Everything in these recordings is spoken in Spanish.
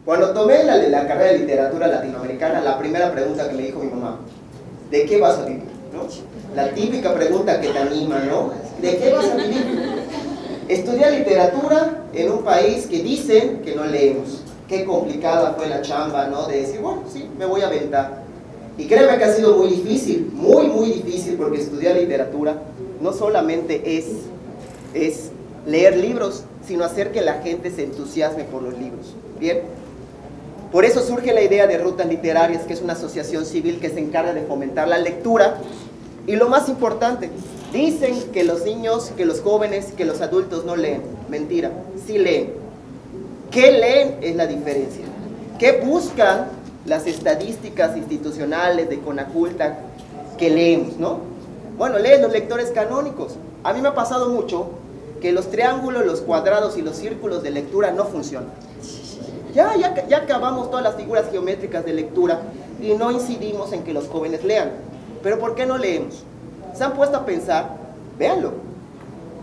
Cuando tomé la carrera de literatura latinoamericana, la primera pregunta que me dijo mi mamá, ¿de qué vas a vivir? ¿No? La típica pregunta que te anima, ¿no? ¿De qué vas a vivir? Estudiar literatura en un país que dicen que no leemos. Qué complicada fue la chamba, ¿no? De decir, bueno, sí, me voy a aventar. Y créeme que ha sido muy difícil, muy difícil, porque estudiar literatura no solamente es leer libros, sino hacer que la gente se entusiasme por los libros. ¿Bien? Por eso surge la idea de Rutas Literarias, que es una asociación civil que se encarga de fomentar la lectura. Y lo más importante, dicen que los niños, que los jóvenes, que los adultos no leen. Mentira, sí leen. ¿Qué leen? Es la diferencia. ¿Qué buscan las estadísticas institucionales de Conaculta que leemos, no? Bueno, leen los lectores canónicos. A mí me ha pasado mucho que los triángulos, los cuadrados y los círculos de lectura no funcionan. Ya acabamos todas las figuras geométricas de lectura y no incidimos en que los jóvenes lean. ¿Pero por qué no leemos? ¿Se han puesto a pensar? Véanlo.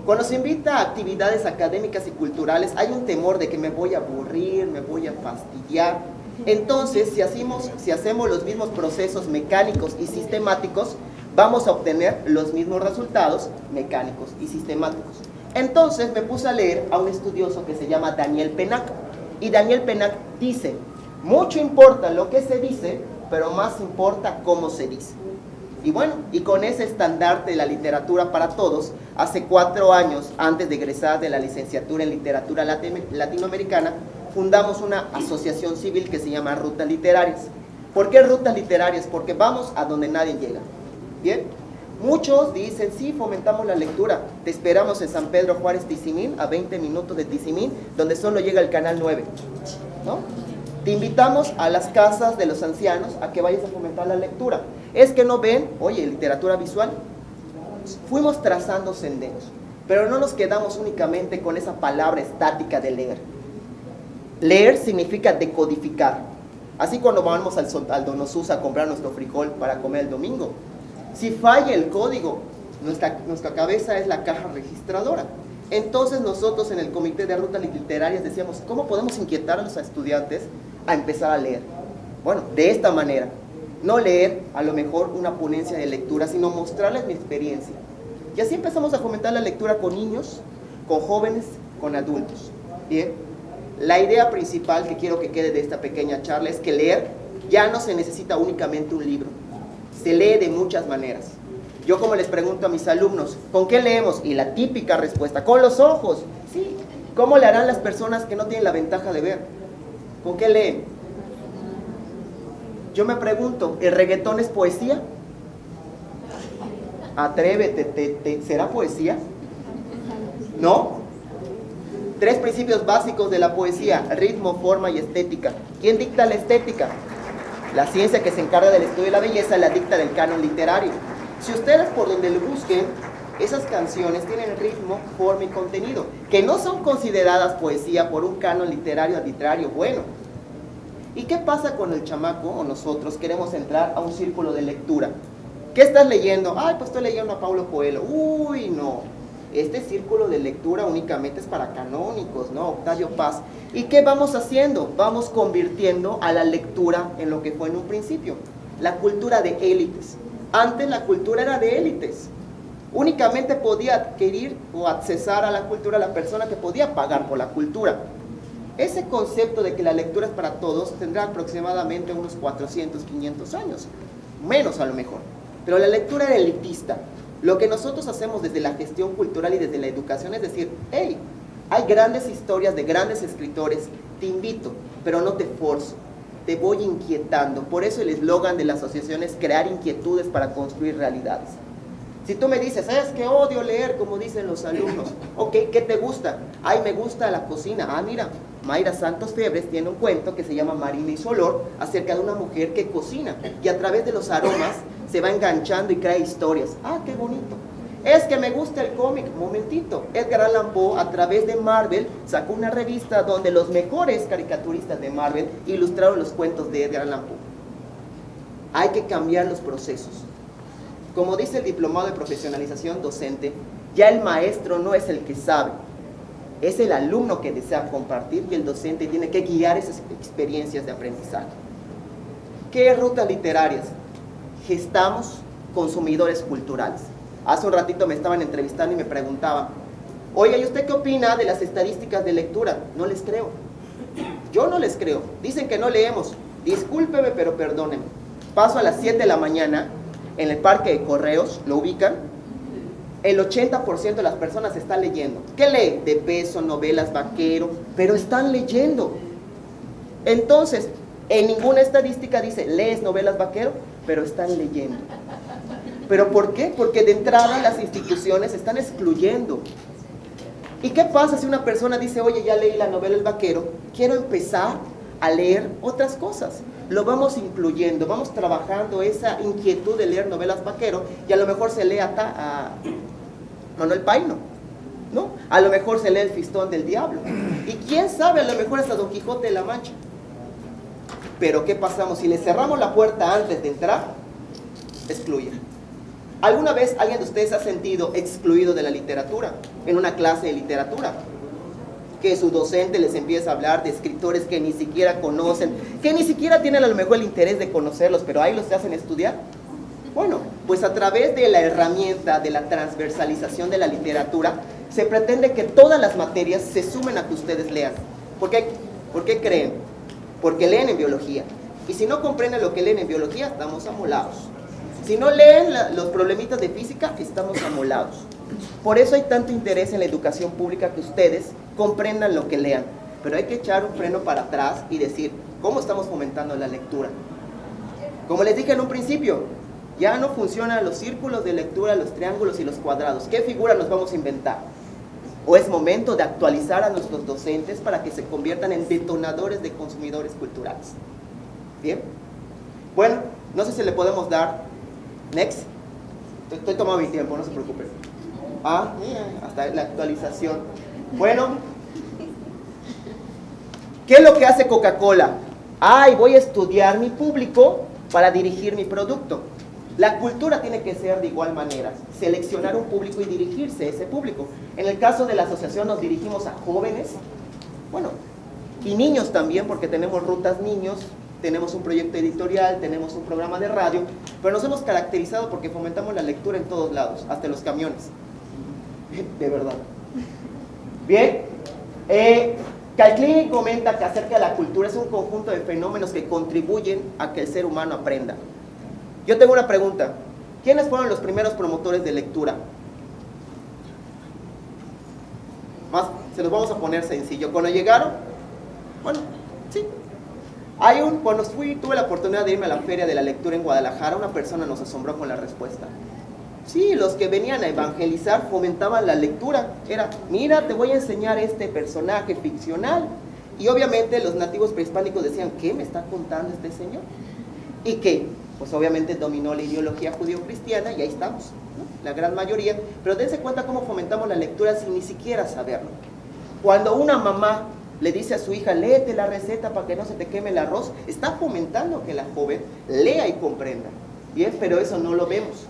Cuando se invita a actividades académicas y culturales, hay un temor de que me voy a aburrir, me voy a fastidiar. Entonces, si hacemos los mismos procesos mecánicos y sistemáticos, vamos a obtener los mismos resultados mecánicos y sistemáticos. Entonces, me puse a leer a un estudioso que se llama Daniel Pennac. Y Daniel Pennac dice, mucho importa lo que se dice, pero más importa cómo se dice. Y bueno, y con ese estandarte de la literatura para todos, hace 4 años, antes de egresar de la licenciatura en literatura latinoamericana, fundamos una asociación civil que se llama Rutas Literarias. ¿Por qué Rutas Literarias? Porque vamos a donde nadie llega. ¿Bien? Muchos dicen, sí, fomentamos la lectura. Te esperamos en San Pedro Juárez, Tizimín, a 20 minutos de Tizimín, donde solo llega el canal 9. ¿No? Te invitamos a las casas de los ancianos a que vayas a fomentar la lectura. Es que no ven, oye, literatura visual. Fuimos trazando senderos, pero no nos quedamos únicamente con esa palabra estática de leer. Leer significa decodificar. Así cuando vamos al Donosus a comprar nuestro frijol para comer el domingo. Si falla el código, nuestra cabeza es la caja registradora. Entonces nosotros en el Comité de Rutas Literarias decíamos, ¿cómo podemos inquietar a los estudiantes a empezar a leer? Bueno, de esta manera. No leer a lo mejor una ponencia de lectura, sino mostrarles mi experiencia. Y así empezamos a fomentar la lectura con niños, con jóvenes, con adultos. Bien, la idea principal que quiero que quede de esta pequeña charla es que leer ya no se necesita únicamente un libro. Se lee de muchas maneras. Yo como les pregunto a mis alumnos, ¿con qué leemos? Y la típica respuesta, con los ojos. Sí, ¿cómo le harán las personas que no tienen la ventaja de ver? ¿Con qué leen? Yo me pregunto, ¿el reggaetón es poesía? Atrévete, ¿será poesía? ¿No? 3 principios básicos de la poesía: ritmo, forma y estética. ¿Quién dicta la estética? La ciencia que se encarga del estudio de la belleza la dicta del canon literario. Si ustedes por donde lo busquen, esas canciones tienen ritmo, forma y contenido, que no son consideradas poesía por un canon literario arbitrario bueno. ¿Y qué pasa con el chamaco o nosotros queremos entrar a un círculo de lectura? ¿Qué estás leyendo? Ay, pues estoy leyendo a Paulo Coelho. Uy, no. Este círculo de lectura únicamente es para canónicos, ¿no? Octavio Paz. ¿Y qué vamos haciendo? Vamos convirtiendo a la lectura en lo que fue en un principio, la cultura de élites. Antes la cultura era de élites. Únicamente podía adquirir o accesar a la cultura la persona que podía pagar por la cultura. Ese concepto de que la lectura es para todos tendrá aproximadamente unos 400, 500 años, menos a lo mejor. Pero la lectura era elitista. Lo que nosotros hacemos desde la gestión cultural y desde la educación es decir, hey, hay grandes historias de grandes escritores, te invito, pero no te forzo, te voy inquietando. Por eso el eslogan de la asociación es crear inquietudes para construir realidades. Si tú me dices, es que odio leer, como dicen los alumnos, ok, ¿qué te gusta? Ay, me gusta la cocina. Ah, mira, Mayra Santos Febres tiene un cuento que se llama Marina y su olor, acerca de una mujer que cocina y a través de los aromas se va enganchando y crea historias. Ah, qué bonito. Es que me gusta el cómic. Momentito, Edgar Allan Poe a través de Marvel sacó una revista donde los mejores caricaturistas de Marvel ilustraron los cuentos de Edgar Allan Poe. Hay que cambiar los procesos. Como dice el diplomado de profesionalización docente, ya el maestro no es el que sabe, Es el alumno que desea compartir y el docente tiene que guiar esas experiencias de aprendizaje. ¿Qué rutas literarias? Gestamos consumidores culturales. Hace un ratito me estaban entrevistando y me preguntaban, oiga, ¿y usted qué opina de las estadísticas de lectura? No les creo. Yo no les creo. Dicen que no leemos. Discúlpeme, pero perdónenme. Paso a las 7 de la mañana en el parque de Correos, ¿lo ubican? El 80% de las personas están leyendo. ¿Qué lee? De peso, novelas, vaquero, pero están leyendo. Entonces, en ninguna estadística dice, lees novelas vaquero, pero están leyendo. ¿Pero por qué? Porque de entrada las instituciones están excluyendo. ¿Y qué pasa si una persona dice, oye, ya leí la novela El Vaquero, quiero empezar a leer otras cosas? Lo vamos incluyendo, vamos trabajando esa inquietud de leer novelas vaquero y a lo mejor se lee a Manuel Paino, ¿no? A lo mejor se lee El Fistón del Diablo. Y quién sabe, a lo mejor hasta Don Quijote de la Mancha. Pero ¿qué pasamos? Si le cerramos la puerta antes de entrar, excluyen. ¿Alguna vez alguien de ustedes ha sentido excluido de la literatura, en una clase de literatura? Que su docente les empieza a hablar de escritores que ni siquiera conocen, que ni siquiera tienen a lo mejor el interés de conocerlos, pero ahí los hacen estudiar. Bueno, pues a través de la herramienta de la transversalización de la literatura, se pretende que todas las materias se sumen a que ustedes lean. ¿Por qué creen? Porque leen en biología. Y si no comprenden lo que leen en biología, estamos amolados. Si no leen los problemitas de física, estamos amolados. Por eso hay tanto interés en la educación pública, que ustedes comprendan lo que lean. Pero hay que echar un freno para atrás y decir, ¿cómo estamos fomentando la lectura? Como les dije en un principio, ya no funcionan los círculos de lectura, los triángulos y los cuadrados. ¿Qué figura nos vamos a inventar? ¿O es momento de actualizar a nuestros docentes para que se conviertan en detonadores de consumidores culturales? ¿Bien? Bueno, no sé si le podemos dar next. Estoy tomando mi tiempo, no se preocupen. Mira, hasta la actualización. Bueno, ¿qué es lo que hace Coca-Cola? Voy a estudiar mi público para dirigir mi producto. La cultura tiene que ser de igual manera, seleccionar un público y dirigirse a ese público. En el caso de la asociación nos dirigimos a jóvenes, bueno, y niños también, porque tenemos rutas niños, tenemos un proyecto editorial, tenemos un programa de radio, pero nos hemos caracterizado porque fomentamos la lectura en todos lados, hasta en los camiones. De verdad. Bien, Calclini comenta que acerca de la cultura es un conjunto de fenómenos que contribuyen a que el ser humano aprenda. Yo tengo una pregunta. ¿Quiénes fueron los primeros promotores de lectura? Se los vamos a poner sencillo. Cuando llegaron, bueno, sí. Cuando tuve la oportunidad de irme a la Feria de la Lectura en Guadalajara, una persona nos asombró con la respuesta. Sí, los que venían a evangelizar fomentaban la lectura. Era, mira, te voy a enseñar este personaje ficcional. Y obviamente los nativos prehispánicos decían, ¿qué me está contando este señor? ¿Y qué? Pues obviamente dominó la ideología judío-cristiana y ahí estamos, ¿no? La gran mayoría. Pero dense cuenta cómo fomentamos la lectura sin ni siquiera saberlo. Cuando una mamá le dice a su hija, léete la receta para que no se te queme el arroz, está fomentando que la joven lea y comprenda. Bien, pero eso no lo vemos.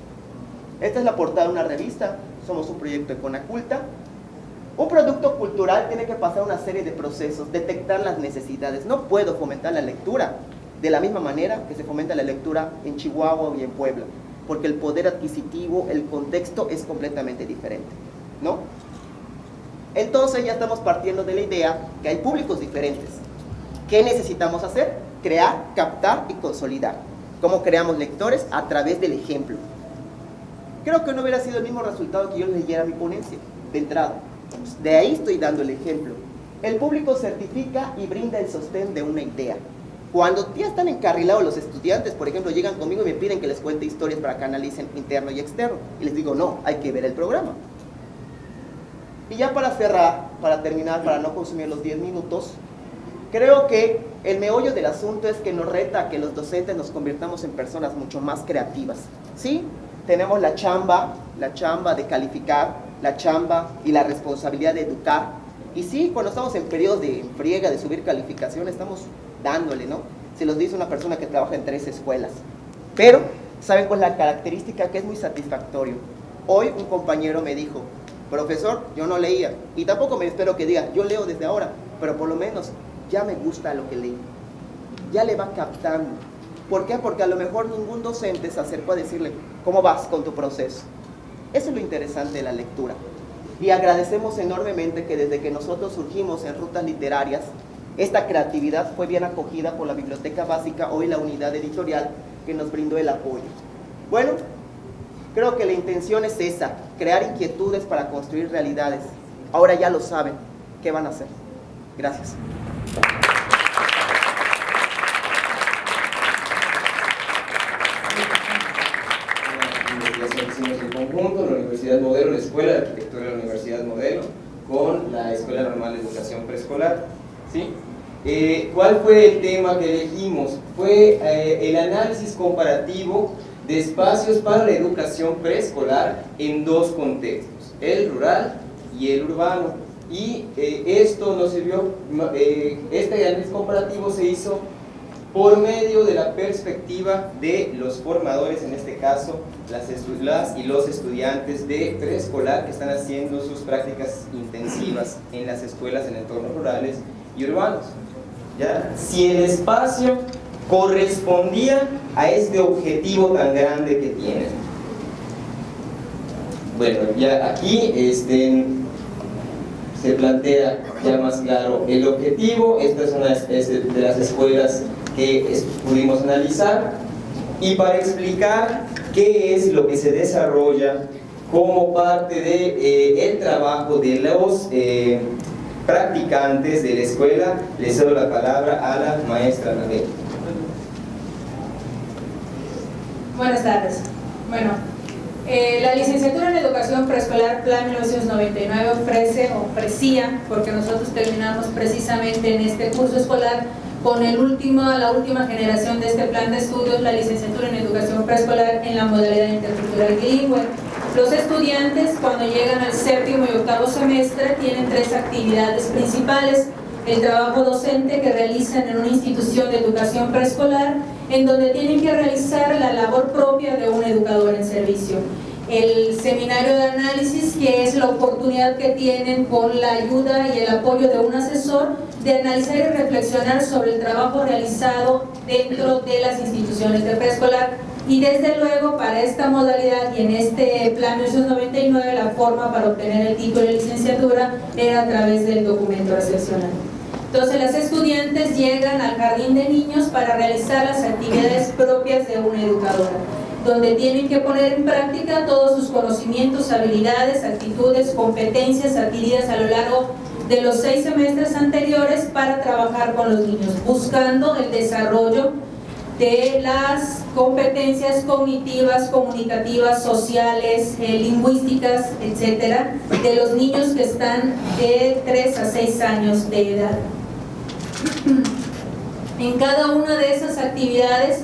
Esta es la portada de una revista, somos un proyecto de Conaculta. Un producto cultural tiene que pasar una serie de procesos, detectar las necesidades. No puedo fomentar la lectura de la misma manera que se fomenta la lectura en Chihuahua y en Puebla, porque el poder adquisitivo, el contexto es completamente diferente, ¿no? Entonces ya estamos partiendo de la idea que hay públicos diferentes. ¿Qué necesitamos hacer? Crear, captar y consolidar. ¿Cómo creamos lectores? A través del ejemplo. Creo que no hubiera sido el mismo resultado que yo leyera mi ponencia, de entrada. De ahí estoy dando el ejemplo. El público certifica y brinda el sostén de una idea. Cuando ya están encarrilados los estudiantes, por ejemplo, llegan conmigo y me piden que les cuente historias para que analicen interno y externo. Y les digo, no, hay que ver el programa. Y ya para cerrar, para terminar, para no consumir los 10 minutos, creo que el meollo del asunto es que nos reta a que los docentes nos convirtamos en personas mucho más creativas. ¿Sí? Tenemos la chamba de calificar, la chamba y la responsabilidad de educar. Y sí, cuando estamos en periodos de friega, de subir calificación, estamos dándole, ¿no? Se los dice una persona que trabaja en 3 escuelas. Pero, ¿saben cuál es la característica? Que es muy satisfactorio. Hoy un compañero me dijo, profesor, yo no leía, y tampoco me espero que diga, yo leo desde ahora, pero por lo menos ya me gusta lo que leí, ya le va captando. ¿Por qué? Porque a lo mejor ningún docente se acercó a decirle, ¿cómo vas con tu proceso? Eso es lo interesante de la lectura. Y agradecemos enormemente que desde que nosotros surgimos en Rutas Literarias, esta creatividad fue bien acogida por la Biblioteca Básica, hoy la unidad editorial, que nos brindó el apoyo. Bueno, creo que la intención es esa, crear inquietudes para construir realidades. Ahora ya lo saben, ¿qué van a hacer? Gracias. Hicimos en conjunto, la Universidad Modelo, la Escuela de Arquitectura de la Universidad Modelo, con la Escuela Normal de Educación Preescolar. ¿Sí? ¿Cuál fue el tema que elegimos? Fue el análisis comparativo de espacios para la educación preescolar en dos contextos, el rural y el urbano. Y esto nos sirvió, este análisis comparativo se hizo por medio de la perspectiva de los formadores, en este caso las y los estudiantes de preescolar que están haciendo sus prácticas intensivas en las escuelas en entornos rurales y urbanos. ¿Ya? Si el espacio correspondía a este objetivo tan grande que tienen. Bueno, ya aquí se plantea ya más claro el objetivo. Esta es una de las escuelas que pudimos analizar, y para explicar qué es lo que se desarrolla como parte de el trabajo de los practicantes de la escuela, le cedo la palabra a la maestra Anabel. Buenas tardes. Bueno, la licenciatura en Educación Preescolar Plan 1999 ofrecía, porque nosotros terminamos precisamente en este curso escolar con la última generación de este plan de estudios, la licenciatura en Educación Preescolar en la modalidad intercultural bilingüe. Los estudiantes, cuando llegan al séptimo y octavo semestre, tienen tres actividades principales: el trabajo docente que realizan en una institución de educación preescolar, en donde tienen que realizar la labor propia de un educador en servicio; el seminario de análisis, que es la oportunidad que tienen con la ayuda y el apoyo de un asesor de analizar y reflexionar sobre el trabajo realizado dentro de las instituciones de preescolar. Y desde luego, para esta modalidad y en este plan 1999, la forma para obtener el título de licenciatura era a través del documento recepcional. Entonces, las estudiantes llegan al jardín de niños para realizar las actividades propias de una educadora, donde tienen que poner en práctica todos sus conocimientos, habilidades, actitudes, competencias adquiridas a lo largo de los 6 semestres anteriores para trabajar con los niños, buscando el desarrollo de las competencias cognitivas, comunicativas, sociales, lingüísticas, etcétera, de los niños que están de 3 a 6 años de edad. En cada una de esas actividades,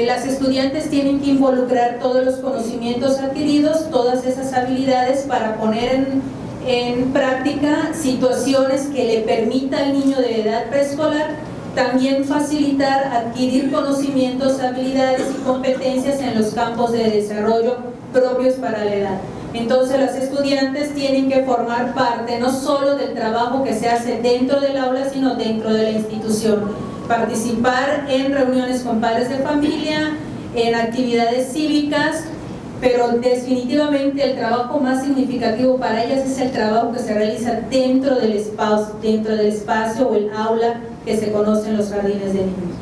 las estudiantes tienen que involucrar todos los conocimientos adquiridos, todas esas habilidades, para poner en práctica situaciones que le permita al niño de edad preescolar también facilitar adquirir conocimientos, habilidades y competencias en los campos de desarrollo propios para la edad. Entonces, las estudiantes tienen que formar parte no solo del trabajo que se hace dentro del aula, sino dentro de la institución, participar en reuniones con padres de familia, en actividades cívicas, pero definitivamente el trabajo más significativo para ellas es el trabajo que se realiza dentro del espacio o el aula que se conoce en los jardines de niños.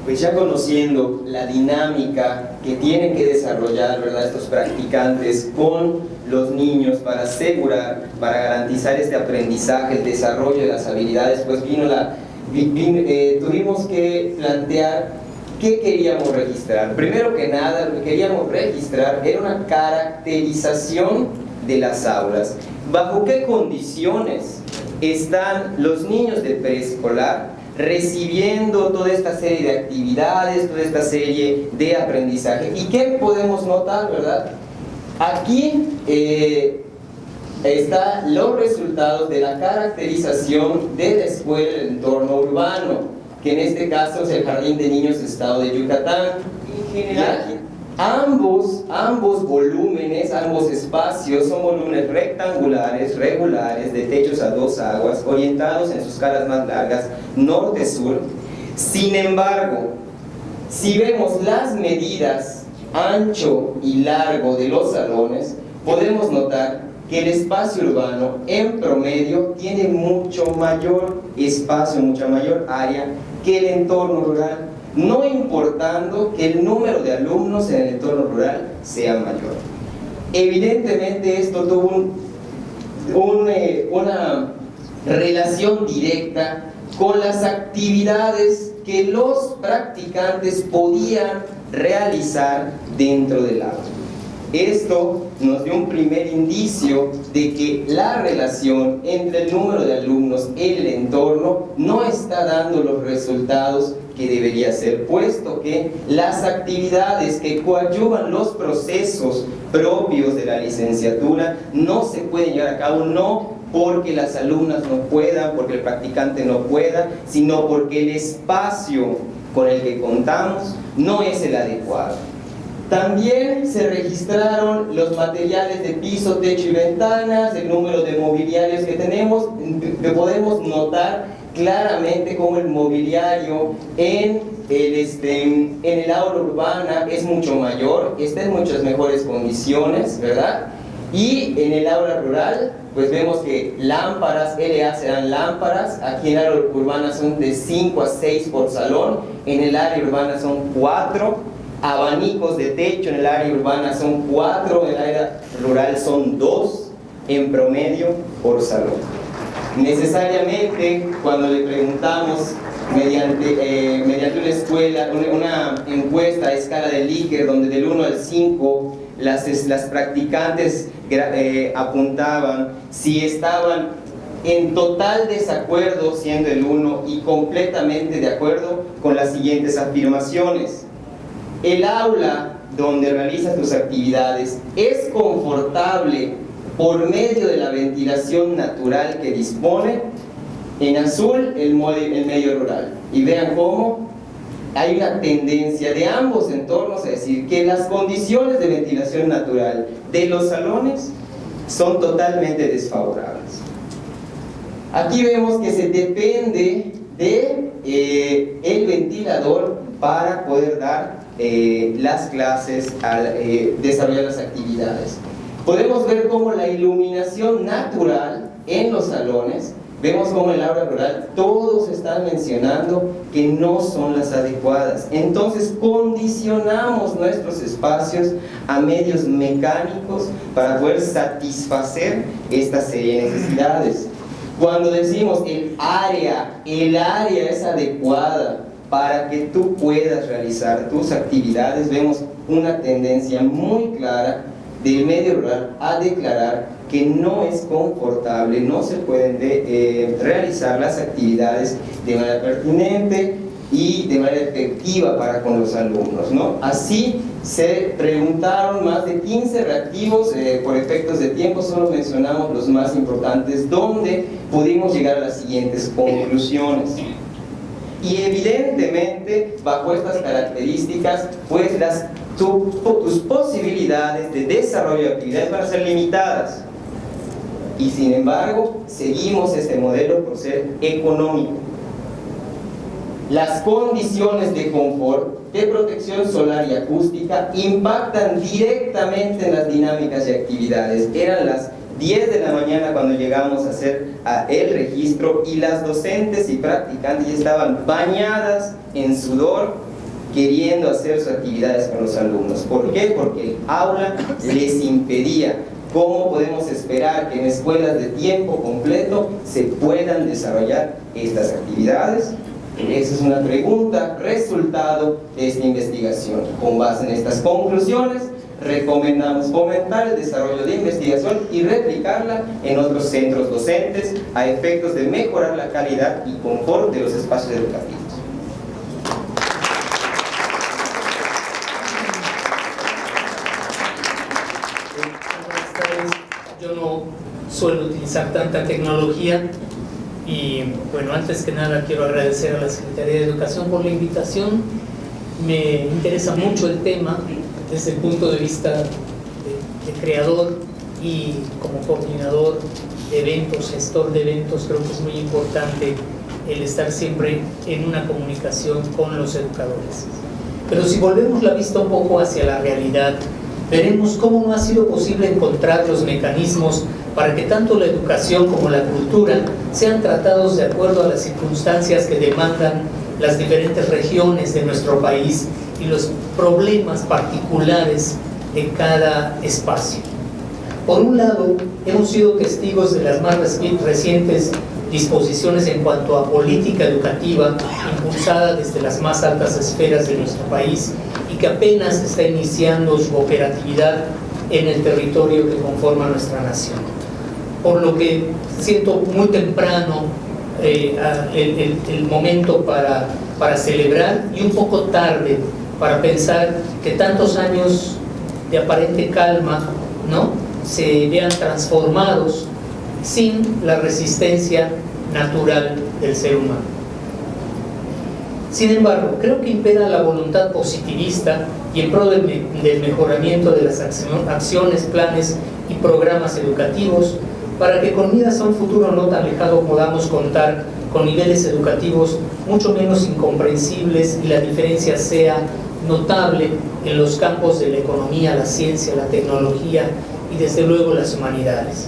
Pues ya conociendo la dinámica que tienen que desarrollar, ¿verdad?, estos practicantes con los niños para asegurar, para garantizar este aprendizaje, el desarrollo de las habilidades, pues tuvimos que plantear qué queríamos registrar. Primero que nada, lo que queríamos registrar era una caracterización de las aulas. ¿Bajo qué condiciones están los niños de preescolar recibiendo toda esta serie de actividades, toda esta serie de aprendizaje? ¿Y qué podemos notar, verdad? Aquí están los resultados de la caracterización de la escuela en el entorno urbano, que en este caso es el Jardín de Niños del Estado de Yucatán. En general, Ambos volúmenes, ambos espacios son volúmenes rectangulares, regulares, de techos a dos aguas, orientados en sus caras más largas, norte-sur. Sin embargo, si vemos las medidas ancho y largo de los salones, podemos notar que el espacio urbano en promedio tiene mucho mayor espacio, mucha mayor área que el entorno rural, no importando que el número de alumnos en el entorno rural sea mayor. Evidentemente esto tuvo una relación directa con las actividades que los practicantes podían realizar dentro del aula. Esto nos dio un primer indicio de que la relación entre el número de alumnos y el entorno no está dando los resultados que debería ser, puesto que las actividades que coadyuvan los procesos propios de la licenciatura no se pueden llevar a cabo, no porque las alumnas no puedan, porque el practicante no pueda, sino porque el espacio con el que contamos no es el adecuado. También se registraron los materiales de piso, techo y ventanas, el número de mobiliarios que tenemos, que podemos notar claramente cómo el mobiliario en el aula urbana es mucho mayor, está en muchas mejores condiciones, ¿verdad? Y en el aula rural, pues vemos que lámparas, LA serán lámparas, aquí en el área urbana son de 5 a 6 por salón, en el área urbana son 4, abanicos de techo en el área urbana son 4, en el área rural son 2 en promedio por salón. Necesariamente, cuando le preguntamos mediante una escuela, una encuesta a escala de Likert, donde del 1 al 5 las practicantes apuntaban si estaban en total desacuerdo siendo el 1 y completamente de acuerdo con las siguientes afirmaciones. El aula donde realizas tus actividades es confortable por medio de la ventilación natural que dispone. En azul, el medio rural. Y vean cómo hay una tendencia de ambos entornos a decir que las condiciones de ventilación natural de los salones son totalmente desfavorables. Aquí vemos que se depende de el ventilador para poder dar las clases, desarrollar las actividades. Podemos ver cómo la iluminación natural en los salones, vemos cómo en el aula rural todos están mencionando que no son las adecuadas. Entonces condicionamos nuestros espacios a medios mecánicos para poder satisfacer esta serie de necesidades. Cuando decimos el área es adecuada para que tú puedas realizar tus actividades, vemos una tendencia muy clara del medio rural a declarar que no es confortable, no se pueden realizar las actividades de manera pertinente y de manera efectiva para con los alumnos, ¿no? Así se preguntaron más de 15 reactivos, por efectos de tiempo solo mencionamos los más importantes, donde pudimos llegar a las siguientes conclusiones. Y evidentemente, bajo estas características, pues tus posibilidades de desarrollo de actividades van a ser limitadas. Y sin embargo, seguimos este modelo por ser económico. Las condiciones de confort, de protección solar y acústica impactan directamente en las dinámicas y actividades. Eran las 10 de la mañana cuando llegamos a hacer el registro y las docentes y practicantes ya estaban bañadas en sudor queriendo hacer sus actividades con los alumnos. ¿Por qué? Porque el aula les impedía. ¿Cómo podemos esperar que en escuelas de tiempo completo se puedan desarrollar estas actividades? Esa es una pregunta, resultado de esta investigación. Con base en estas conclusiones, recomendamos fomentar el desarrollo de investigación y replicarla en otros centros docentes a efectos de mejorar la calidad y confort de los espacios educativos. Yo no suelo utilizar tanta tecnología y bueno, antes que nada quiero agradecer a la Secretaría de Educación por la invitación me interesa mucho el tema desde el punto de vista de creador y como coordinador de eventos, gestor de eventos. Creo que es muy importante el estar siempre en una comunicación con los educadores. Pero si volvemos la vista un poco hacia la realidad, veremos cómo no ha sido posible encontrar los mecanismos para que tanto la educación como la cultura sean tratados de acuerdo a las circunstancias que demandan las diferentes regiones de nuestro país y los problemas particulares de cada espacio. Por un lado, hemos sido testigos de las más recientes disposiciones en cuanto a política educativa impulsada desde las más altas esferas de nuestro país y que apenas está iniciando su operatividad en el territorio que conforma nuestra nación. Por lo que siento muy temprano el momento para celebrar y un poco tarde para pensar que tantos años de aparente calma, ¿no?, se vean transformados sin la resistencia natural del ser humano. Sin embargo, creo que impera la voluntad positivista y en pro del mejoramiento de las acciones, planes y programas educativos para que con miras a un futuro no tan lejano podamos contar con niveles educativos mucho menos incomprensibles y la diferencia sea notable en los campos de la economía, la ciencia, la tecnología y desde luego las humanidades.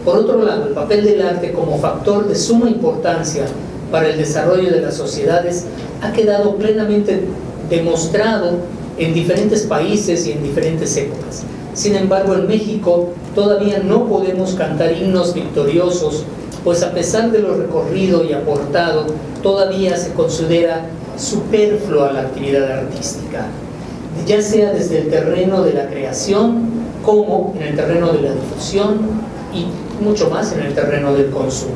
Por otro lado, el papel del arte como factor de suma importancia para el desarrollo de las sociedades ha quedado plenamente demostrado en diferentes países y en diferentes épocas. Sin embargo, en México todavía no podemos cantar himnos victoriosos, pues a pesar de lo recorrido y aportado, todavía se considera superflua la actividad artística, ya sea desde el terreno de la creación como en el terreno de la difusión y mucho más en el terreno del consumo.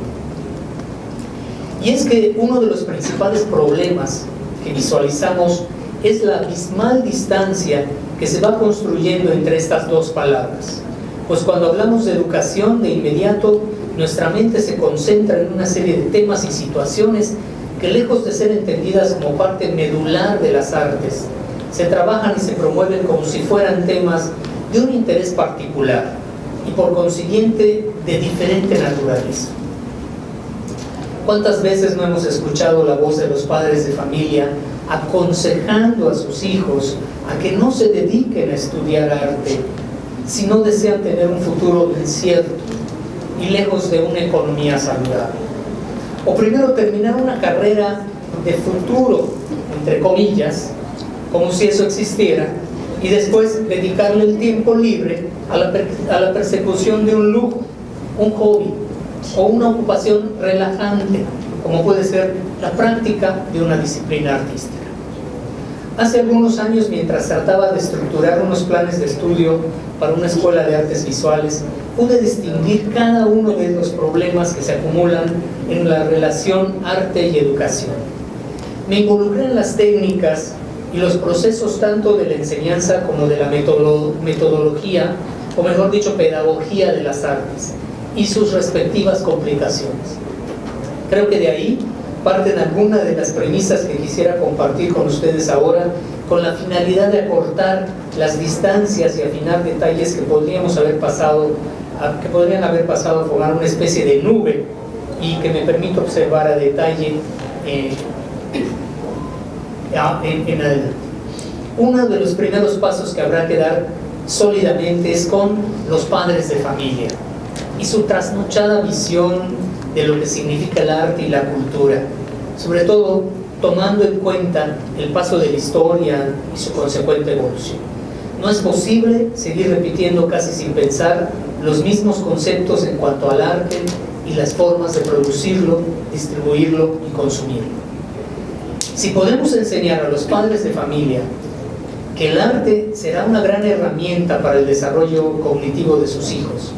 Y es que uno de los principales problemas que visualizamos es la abismal distancia que se va construyendo entre estas dos palabras. Pues cuando hablamos de educación, de inmediato nuestra mente se concentra en una serie de temas y situaciones que, lejos de ser entendidas como parte medular de las artes, se trabajan y se promueven como si fueran temas de un interés particular y por consiguiente de diferente naturaleza. ¿Cuántas veces no hemos escuchado la voz de los padres de familia aconsejando a sus hijos a que no se dediquen a estudiar arte si no desean tener un futuro incierto y lejos de una economía saludable? O primero terminar una carrera de futuro, entre comillas, como si eso existiera, y después dedicarle el tiempo libre a la persecución de un lujo, un hobby o una ocupación relajante, como puede ser la práctica de una disciplina artística. Hace algunos años, mientras trataba de estructurar unos planes de estudio para una escuela de artes visuales, pude distinguir cada uno de los problemas que se acumulan en la relación arte y educación. Me involucré en las técnicas y los procesos tanto de la enseñanza como de la metodología, o mejor dicho, pedagogía de las artes y sus respectivas complicaciones. Creo que de ahí parten algunas de las premisas que quisiera compartir con ustedes ahora, con la finalidad de acortar las distancias y afinar detalles que podrían haber pasado a formar una especie de nube y que me permito observar a detalle en adelante. Uno de los primeros pasos que habrá que dar sólidamente es con los padres de familia y su trasnochada visión de lo que significa el arte y la cultura, sobre todo tomando en cuenta el paso de la historia y su consecuente evolución. No es posible seguir repitiendo casi sin pensar los mismos conceptos en cuanto al arte y las formas de producirlo, distribuirlo y consumirlo. Si podemos enseñar a los padres de familia que el arte será una gran herramienta para el desarrollo cognitivo de sus hijos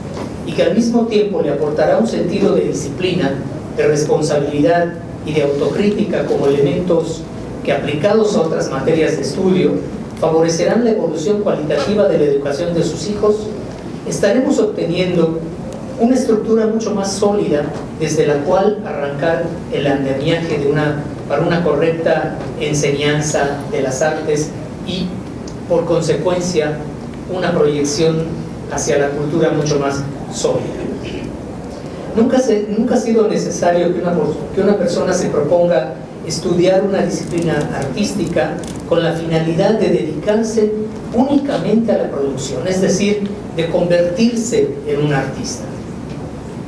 y que al mismo tiempo le aportará un sentido de disciplina, de responsabilidad y de autocrítica como elementos que, aplicados a otras materias de estudio, favorecerán la evolución cualitativa de la educación de sus hijos, estaremos obteniendo una estructura mucho más sólida desde la cual arrancar el andamiaje de una para una correcta enseñanza de las artes y, por consecuencia, una proyección hacia la cultura mucho más sólida. Nunca ha sido necesario que una persona se proponga estudiar una disciplina artística con la finalidad de dedicarse únicamente a la producción, es decir, de convertirse en un artista.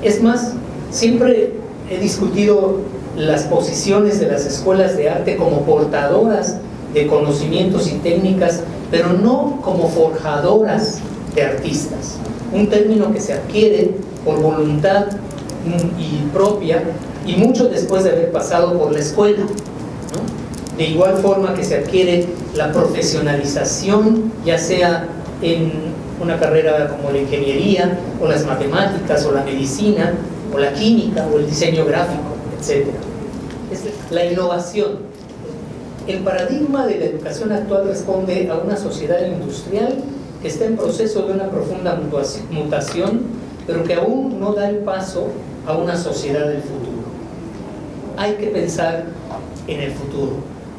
Es más, siempre he discutido las posiciones de las escuelas de arte como portadoras de conocimientos y técnicas, pero no como forjadoras de artistas, un término que se adquiere por voluntad y propia y mucho después de haber pasado por la escuela, ¿no? De igual forma que se adquiere la profesionalización, ya sea en una carrera como la ingeniería o las matemáticas o la medicina o la química o el diseño gráfico, etc. Es la innovación. El paradigma de la educación actual responde a una sociedad industrial que está en proceso de una profunda mutación, pero que aún no da el paso a una sociedad del futuro. Hay que pensar en el futuro,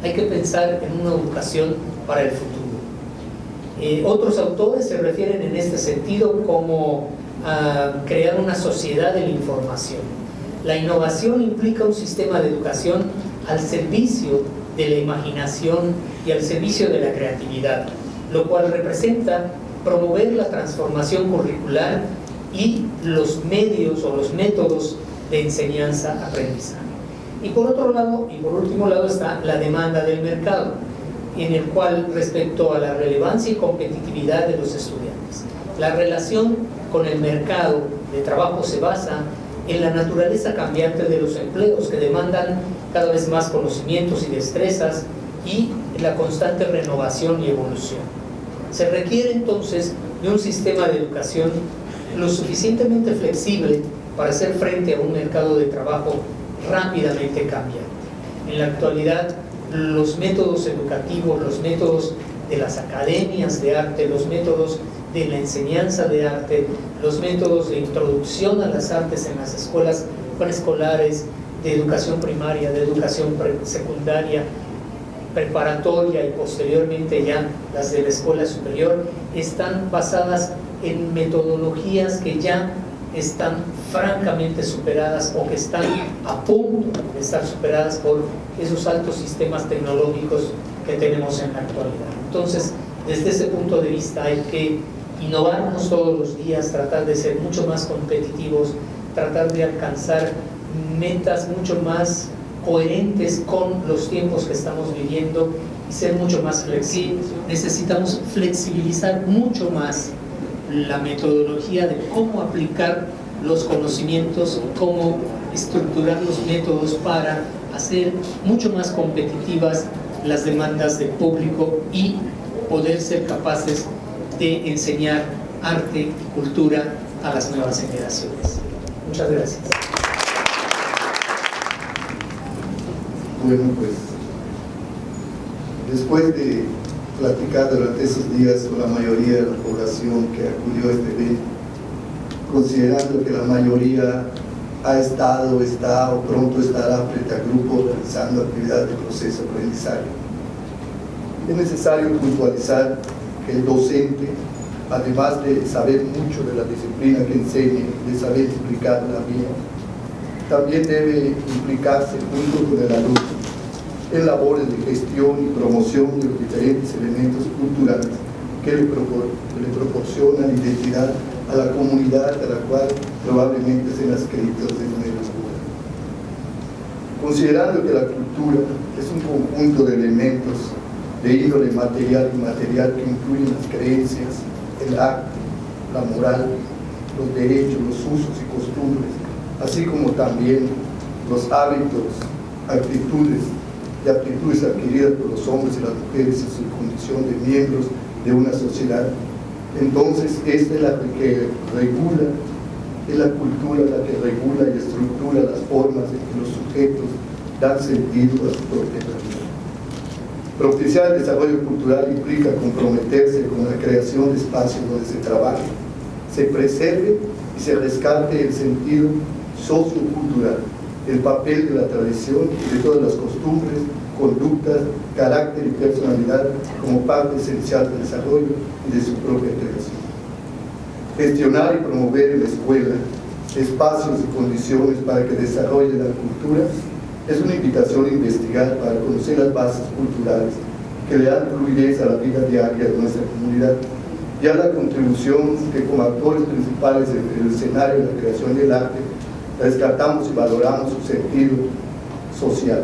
hay que pensar en una educación para el futuro. Otros autores se refieren en este sentido como a crear una sociedad de la información. La innovación implica un sistema de educación al servicio de la imaginación y al servicio de la creatividad, lo cual representa promover la transformación curricular y los medios o los métodos de enseñanza-aprendizaje. Y por otro lado, y por último lado, está la demanda del mercado, en el cual, respecto a la relevancia y competitividad de los estudiantes, la relación con el mercado de trabajo se basa en la naturaleza cambiante de los empleos, que demandan cada vez más conocimientos y destrezas, y la constante renovación y evolución. Se requiere entonces de un sistema de educación lo suficientemente flexible para hacer frente a un mercado de trabajo rápidamente cambiante. En la actualidad, los métodos educativos, los métodos de las academias de arte, los métodos de la enseñanza de arte, los métodos de introducción a las artes en las escuelas preescolares, de educación primaria, de educación secundaria, preparatoria y posteriormente ya las de la escuela superior, están basadas en metodologías que ya están francamente superadas o que están a punto de estar superadas por esos altos sistemas tecnológicos que tenemos en la actualidad. Entonces, desde ese punto de vista hay que innovarnos todos los días, tratar de ser mucho más competitivos, tratar de alcanzar metas mucho más coherentes con los tiempos que estamos viviendo y ser mucho más flexibles. Necesitamos flexibilizar mucho más la metodología de cómo aplicar los conocimientos, cómo estructurar los métodos para hacer mucho más competitivas las demandas del público y poder ser capaces de enseñar arte y cultura a las nuevas generaciones. Muchas gracias. Bueno, pues después de platicar durante esos días con la mayoría de la población que acudió a este evento, considerando que la mayoría ha estado, está o pronto estará frente al grupo realizando actividades de proceso de aprendizaje, es necesario puntualizar que el docente, además de saber mucho de la disciplina que enseñe, de saber explicarla bien, también debe implicarse junto con el alumno en labores de gestión y promoción de los diferentes elementos culturales que le proporcionan identidad a la comunidad a la cual probablemente sean adscritos de manera segura. Considerando que la cultura es un conjunto de elementos de índole material y inmaterial que incluyen las creencias, el arte, la moral, los derechos, los usos y costumbres, así como también los hábitos, actitudes y aptitudes adquiridas por los hombres y las mujeres en su condición de miembros de una sociedad. Entonces, esta es la que regula, es la cultura la que regula y estructura las formas en que los sujetos dan sentido a su propia vida. Propiciar el desarrollo cultural implica comprometerse con la creación de espacios donde se trabaje, se preserve y se rescate el sentido sociocultural, el papel de la tradición y de todas las costumbres, conductas, carácter y personalidad como parte esencial del desarrollo y de su propia integración. Gestionar y promover en la escuela espacios y condiciones para que desarrolle la cultura es una invitación a investigar para conocer las bases culturales que le dan fluidez a la vida diaria de nuestra comunidad y a la contribución que como actores principales en el escenario de la creación del arte rescatamos y valoramos su sentido social.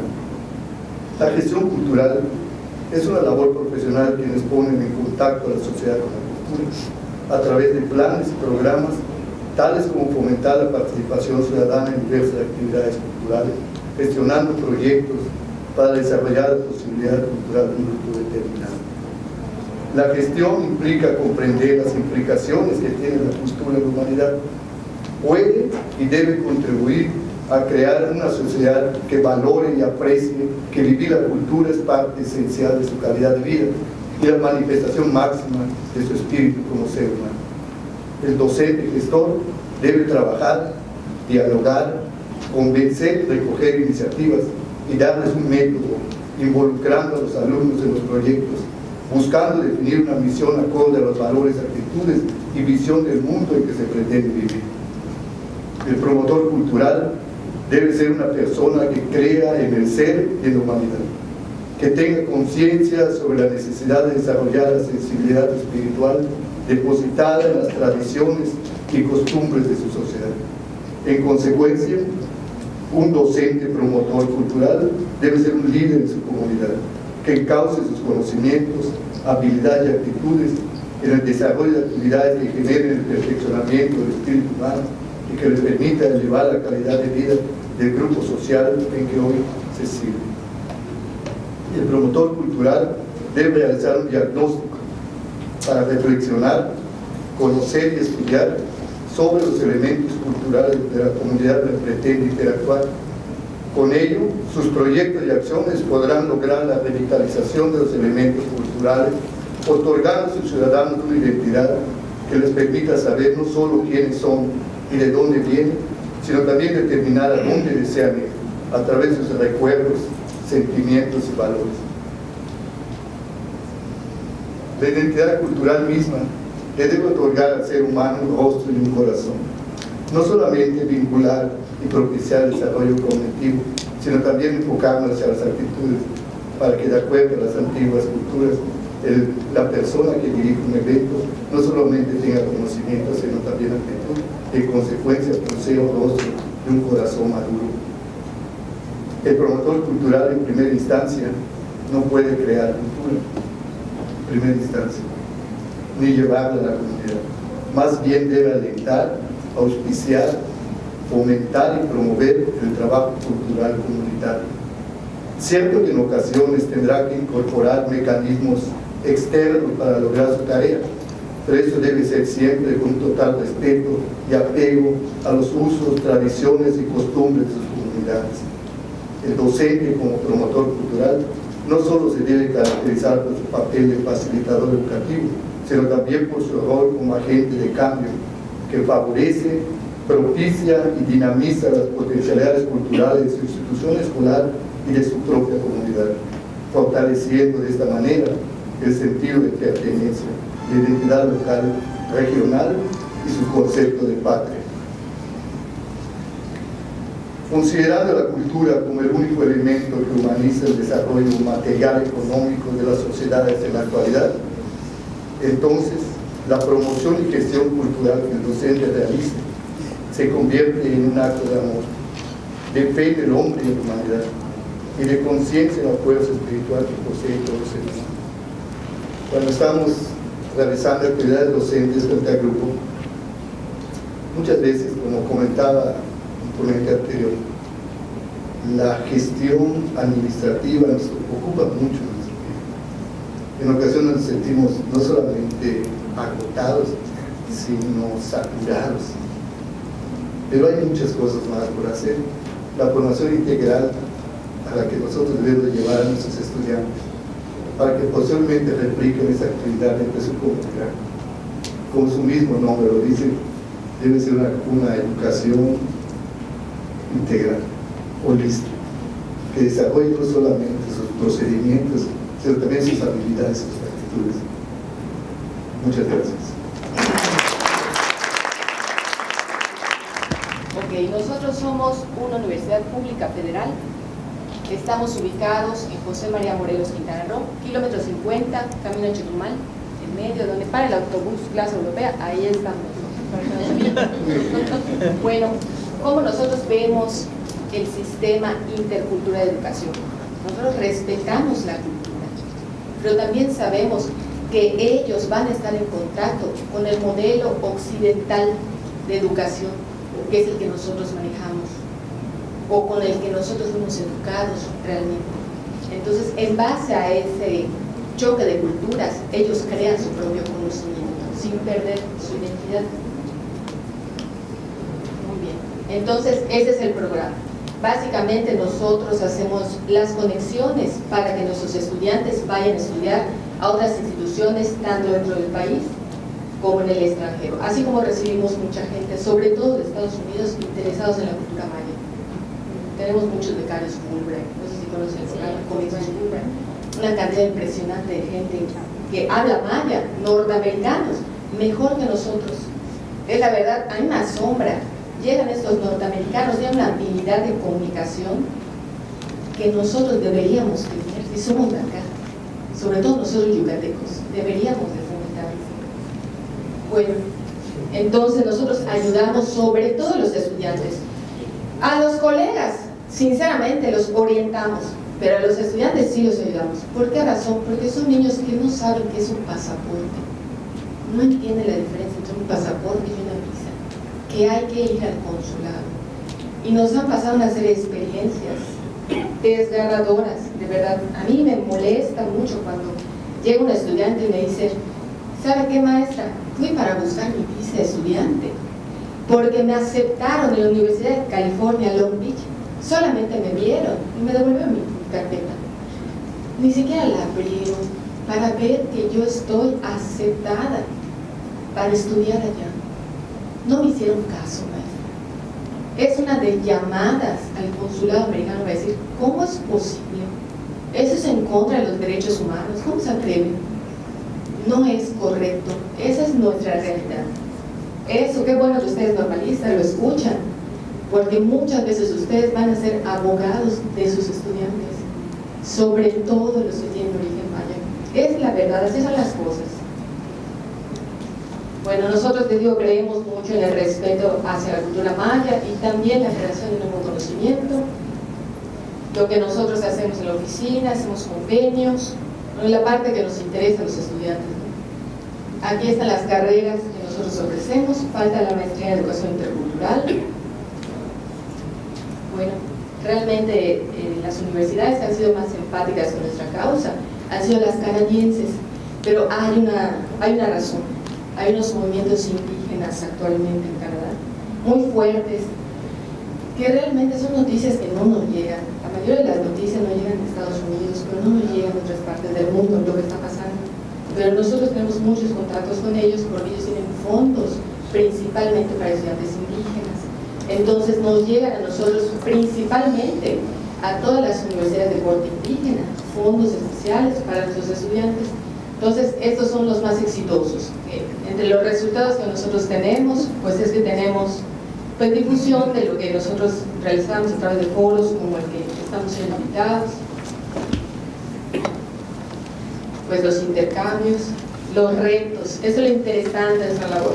La gestión cultural es una labor profesional que nos pone en contacto a la sociedad con la cultura a través de planes y programas tales como fomentar la participación ciudadana en diversas actividades culturales, gestionando proyectos para desarrollar la posibilidad cultural de un grupo determinado. La gestión implica comprender las implicaciones que tiene la cultura en la humanidad. Puede y debe contribuir a crear una sociedad que valore y aprecie que vivir la cultura es parte esencial de su calidad de vida y la manifestación máxima de su espíritu como ser humano. El docente gestor debe trabajar, dialogar, convencer, recoger iniciativas y darles un método, involucrando a los alumnos en los proyectos, buscando definir una misión acorde a los valores, actitudes y visión del mundo en que se pretende vivir. El promotor cultural debe ser una persona que crea en el ser y en la humanidad, que tenga conciencia sobre la necesidad de desarrollar la sensibilidad espiritual depositada en las tradiciones y costumbres de su sociedad. En consecuencia, un docente promotor cultural debe ser un líder en su comunidad, que encauce sus conocimientos, habilidades y actitudes en el desarrollo de actividades que generen el perfeccionamiento del espíritu humano y que le permita elevar la calidad de vida del grupo social en que hoy se sirve. El promotor cultural debe realizar un diagnóstico para reflexionar, conocer y estudiar sobre los elementos culturales de la comunidad que pretende interactuar. Con ello, sus proyectos y acciones podrán lograr la revitalización de los elementos culturales, otorgando a sus ciudadanos una identidad que les permita saber no solo quiénes son y de dónde vienen, sino también determinar a dónde desean ir, a través de sus recuerdos, sentimientos y valores. La identidad cultural misma le debe otorgar al ser humano un rostro y un corazón, no solamente vincular y propiciar el desarrollo cognitivo, sino también enfocarnos hacia las actitudes, para que de acuerdo a las antiguas culturas, la persona que dirige un evento no solamente tenga conocimiento, sino también actitud, y en consecuencia posea un rostro y un corazón maduro. El promotor cultural en primera instancia no puede crear cultura, en primera instancia, ni llevarla a la comunidad. Más bien debe alentar, auspiciar, fomentar y promover el trabajo cultural comunitario. Cierto que en ocasiones tendrá que incorporar mecanismos externos para lograr su tarea, pero eso debe ser siempre con un total respeto y apego a los usos, tradiciones y costumbres de sus comunidades. El docente como promotor cultural no solo se debe caracterizar por su papel de facilitador educativo, sino también por su rol como agente de cambio que favorece, propicia y dinamiza las potencialidades culturales de su institución escolar y de su propia comunidad, fortaleciendo de esta manera el sentido de pertenencia, la identidad local, regional y su concepto de patria. Considerando la cultura como el único elemento que humaniza el desarrollo material y económico de las sociedades en la actualidad, entonces la promoción y gestión cultural que el docente realiza se convierte en un acto de amor, de fe del hombre y de la humanidad, y de conciencia de la fuerza espiritual que posee todo ser humano. Cuando estamos realizando actividades docentes frente al grupo, muchas veces, como comentaba un ponente anterior, la gestión administrativa nos ocupa mucho. En ocasiones nos sentimos no solamente agotados, sino saturados. Pero hay muchas cosas más por hacer. La formación integral a la que nosotros debemos llevar a nuestros estudiantes, para que posteriormente repliquen esa actividad de su comunidad. Como su mismo nombre lo dice, debe ser una educación integral. holístico, que desarrolle no solamente sus procedimientos, sino también sus habilidades, sus actitudes. Muchas gracias. Ok, nosotros somos una universidad pública federal. Estamos ubicados en José María Morelos, Quintana Roo, kilómetro 50, camino a Chetumal, en medio, donde para el autobús clase europea, ahí estamos. Bueno, ¿cómo nosotros vemos el sistema intercultural de educación? Nosotros respetamos la cultura, pero también sabemos que ellos van a estar en contacto con el modelo occidental de educación, que es el que nosotros manejamos, o con el que nosotros fuimos educados realmente. Entonces, en base a ese choque de culturas, ellos crean su propio conocimiento, sin perder su identidad. Muy bien. Entonces, ese es el programa. Básicamente, nosotros hacemos las conexiones para que nuestros estudiantes vayan a estudiar a otras instituciones, tanto dentro del país como en el extranjero. Así como recibimos mucha gente, sobre todo de Estados Unidos, interesados en la cultura maya. Tenemos muchos becarios Fulbright, no sé si conocen el programa Comics Fulbright, una cantidad impresionante de gente que habla maya, norteamericanos, mejor que nosotros. Es la verdad, a mí me asombra. Llegan estos norteamericanos, tienen una habilidad de comunicación que nosotros deberíamos tener, si somos de acá, sobre todo nosotros yucatecos, deberíamos de fomentar. Bueno, entonces nosotros ayudamos sobre todo a los estudiantes. A los colegas, sinceramente, los orientamos, pero a los estudiantes sí los ayudamos. ¿Por qué razón? Porque son niños que no saben qué es un pasaporte, no entienden la diferencia entre un pasaporte y una visa, que hay que ir al consulado. Y nos han pasado una serie de experiencias desgarradoras, de verdad. A mí me molesta mucho cuando llega un estudiante y me dice: ¿sabe qué, maestra? Fui para buscar mi visa de estudiante porque me aceptaron en la Universidad de California, Long Beach. Solamente me vieron y me devolvieron mi carpeta. Ni siquiera la abrieron para ver que yo estoy aceptada para estudiar allá. No me hicieron caso, maestra. Es una de llamadas al consulado americano para decir: ¿cómo es posible? Eso es en contra de los derechos humanos. ¿Cómo se atreven? No es correcto. Esa es nuestra realidad. Eso, qué bueno que ustedes normalistas lo escuchan, porque muchas veces ustedes van a ser abogados de sus estudiantes, sobre todo los que tienen origen maya. Es la verdad, así son las cosas. Bueno, nosotros, les digo, creemos mucho en el respeto hacia la cultura maya y también la creación de nuevo conocimiento. Lo que nosotros hacemos en la oficina, hacemos convenios, en la parte que nos interesa a los estudiantes. Aquí están las carreras que nosotros ofrecemos. Falta la maestría en educación intercultural. Bueno, realmente las universidades han sido más empáticas con nuestra causa, han sido las canadienses, pero hay una razón. Hay unos movimientos indígenas actualmente en Canadá muy fuertes, que realmente son noticias que no nos llegan. La mayoría de las noticias no llegan de Estados Unidos, pero no nos llegan de otras partes del mundo lo que está pasando. Pero nosotros tenemos muchos contactos con ellos porque ellos tienen fondos principalmente para estudiantes indígenas. Entonces nos llegan a nosotros principalmente a todas las universidades de corte indígena, fondos especiales para nuestros estudiantes. Entonces estos son los más exitosos. Entre los resultados que nosotros tenemos, pues es que tenemos pues difusión de lo que nosotros realizamos a través de foros como el que estamos siendo invitados, pues los intercambios, los retos. Eso es lo interesante de esa labor.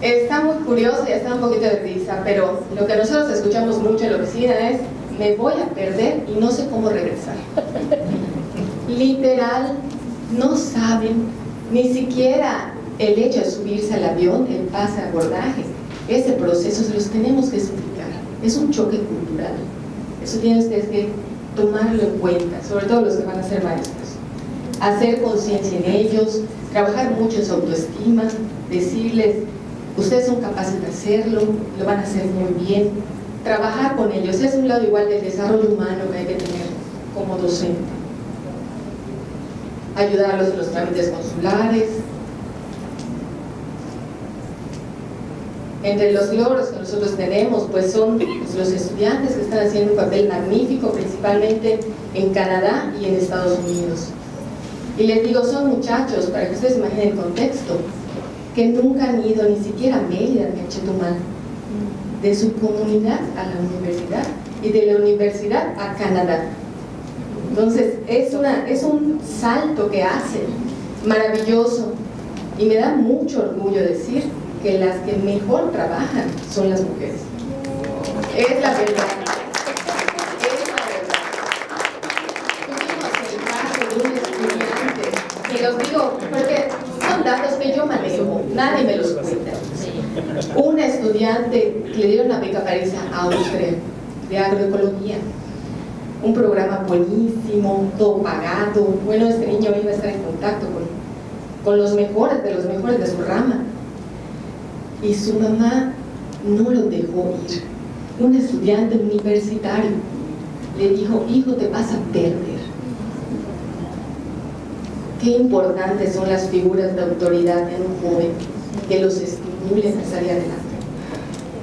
Está muy curioso y está un poquito de risa, pero lo que nosotros escuchamos mucho en la oficina es: me voy a perder y no sé cómo regresar. Literal, no saben ni siquiera el hecho de subirse al avión, el pase de abordaje. Ese proceso se los tenemos que explicar. Es un choque cultural. Eso tienen ustedes que tomarlo en cuenta, sobre todo los que van a ser maestros. Hacer conciencia en ellos, trabajar mucho en su autoestima, decirles: ustedes son capaces de hacerlo, lo van a hacer muy bien. Trabajar con ellos, es un lado igual del desarrollo humano que hay que tener como docente. Ayudarlos en los trámites consulares. Entre los logros que nosotros tenemos, pues son los estudiantes que están haciendo un papel magnífico, principalmente en Canadá y en Estados Unidos. Y les digo, son muchachos, para que ustedes se imaginen el contexto, que nunca han ido ni siquiera a Mérida ni a Chetumal, de su comunidad a la universidad y de la universidad a Canadá. Entonces es un salto que hacen maravilloso, y me da mucho orgullo decir que las que mejor trabajan son las mujeres. Es la verdad. Es la verdad. Tuvimos el caso de un estudiante, y los digo porque son datos que yo manejo, nadie me los cuenta. Una estudiante que le dieron una beca para irse a Austria de agroecología, un programa buenísimo, todo pagado. Bueno, este niño iba a estar en contacto con los mejores de su rama, y su mamá no lo dejó ir. Un estudiante universitario le dijo: hijo, te vas a perder. Qué importantes son las figuras de autoridad en un joven, que los estimulen a salir adelante.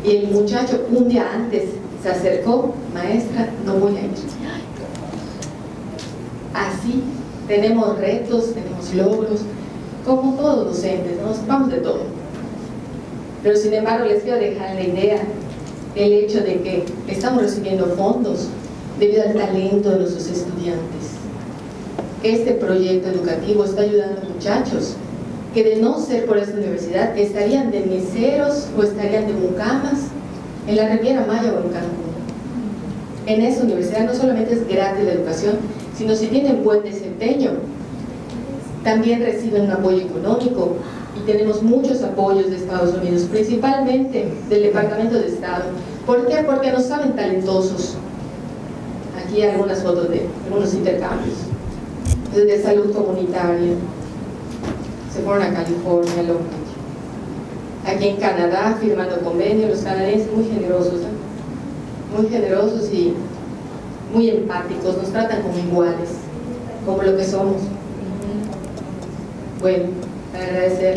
Y el muchacho un día antes se acercó: maestra, no voy a ir. Así tenemos retos, tenemos logros, como todos docentes, nos vamos de todo. Pero sin embargo les quiero dejar la idea del hecho de que estamos recibiendo fondos debido al talento de nuestros estudiantes. Este proyecto educativo está ayudando a muchachos que, de no ser por esta universidad, estarían de meseros o estarían de mucamas en la Riviera Maya o en Cancún. En esta universidad no solamente es gratis la educación, sino si tienen buen desempeño, también reciben un apoyo económico, y tenemos muchos apoyos de Estados Unidos, principalmente del Departamento de Estado. ¿Por qué? Porque nos saben talentosos. Aquí hay algunas fotos de algunos intercambios de salud comunitaria. Se fueron a California, aquí en Canadá firmando convenios. Los canadienses muy generosos, muy generosos y muy empáticos, nos tratan como iguales, como lo que somos. Bueno, agradecer.